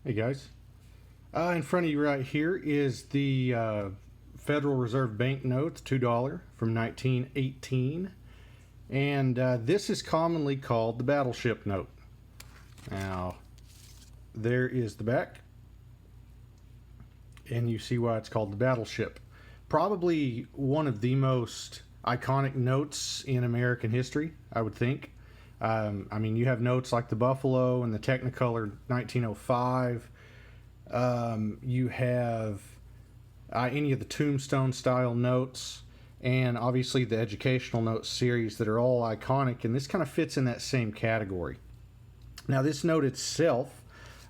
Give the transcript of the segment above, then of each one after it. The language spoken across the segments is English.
Hey guys, in front of you right here is the Federal Reserve Bank Note, $2 from 1918, and this is commonly called the Battleship Note. Now, there is the back, and you see why it's called the Battleship. Probably one of the most iconic notes in American history, I would think. I mean, you have notes like the Buffalo and the Technicolor 1905. You have any of the Tombstone style notes, and obviously the educational notes series that are all iconic, and this kind of fits in that same category. Now, this note itself,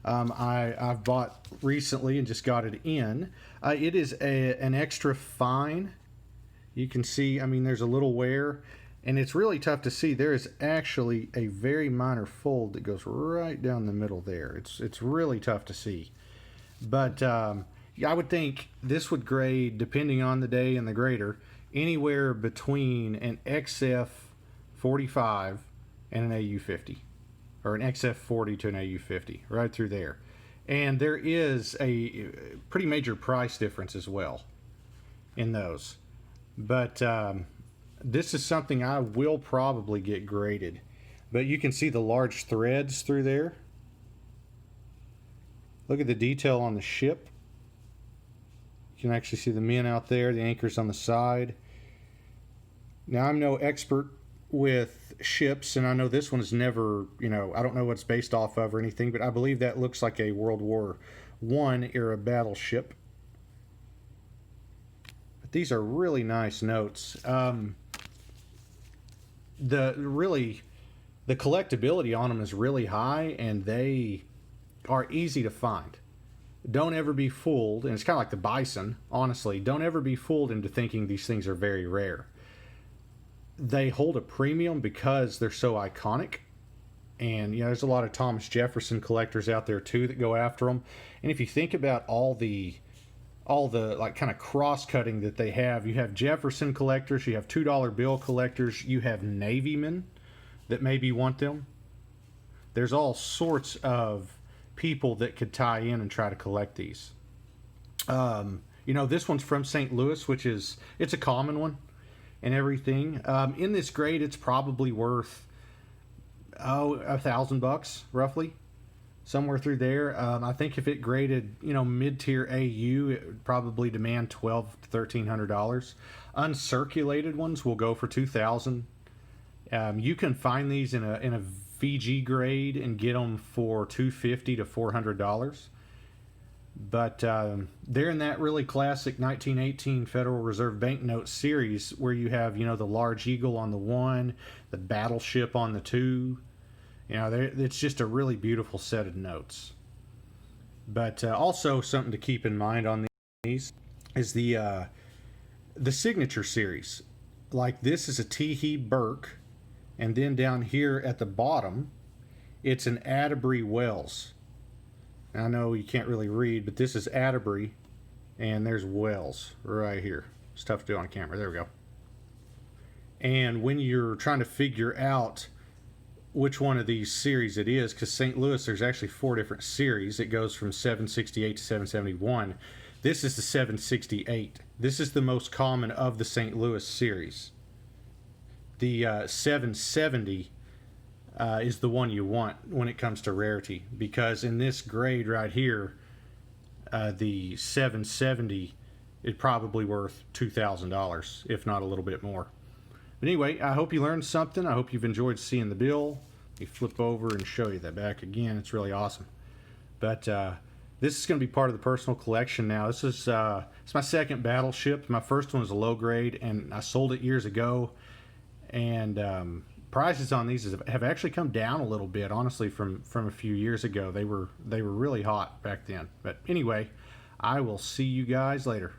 I've bought recently and just got it in. It is an extra fine. You can see, I mean, there's a little wear, and it's really tough to see. There is actually a very minor fold that goes right down the middle there. It's really tough to see. But yeah, I would think this would grade, depending on the day and the grader, anywhere between an XF45 and an AU50, or an XF40 to an AU50, right through there. And there is a pretty major price difference as well in those. But this is something I will probably get graded. But you can see the large threads through there. Look at the detail on the ship. You can actually see the men out there, the anchors on the side. Now, I'm no expert with ships, and I know this one is never, I don't know what it's based off of or anything, but I believe that looks like a World War I era battleship. But these are really nice notes. The collectability on them is really high, and they are easy to find. Don't ever be fooled, and it's kind of like the bison, honestly. Don't ever be fooled into thinking these things are very rare. They hold a premium because they're so iconic. And there's a lot of Thomas Jefferson collectors out there too that go after them. And if you think about all the like kind of cross-cutting that they have, you have Jefferson collectors, you have $2 bill collectors, you have Navymen that maybe want them. There's all sorts of people that could tie in and try to collect these. This one's from St. Louis, it's a common one and everything. In this grade, it's probably worth $1,000 roughly, somewhere through there. I think if it graded mid-tier AU, it would probably demand $1,200 to $1,300. Uncirculated ones will go for $2,000. You can find these in a VG grade and get them for $250 to $400. But they're in that really classic 1918 Federal Reserve Banknote series where you have the large eagle on the one, the battleship on the two. It's just a really beautiful set of notes. But also something to keep in mind on these is the signature series. Like, this is a T.H. Burke. And then down here at the bottom, it's an Atterbury Wells. I know you can't really read, but this is Atterbury, and there's Wells right here. It's tough to do on camera. There we go. And when you're trying to figure out which one of these series it is, because St. Louis, there's actually 4 different series. It goes from 768 to 771. This is the 768. This is the most common of the St. Louis series. The 770 is the one you want when it comes to rarity, because in this grade right here, the 770 is probably worth $2,000, if not a little bit more. But anyway, I hope you learned something. I hope you've enjoyed seeing the bill. Let me flip over and show you that back again. It's really awesome. But this is going to be part of the personal collection now. This is it's my second battleship. My first one was a low grade, and I sold it years ago. And prices on these have actually come down a little bit, honestly, from a few years ago. They were really hot back then. But anyway, I will see you guys later.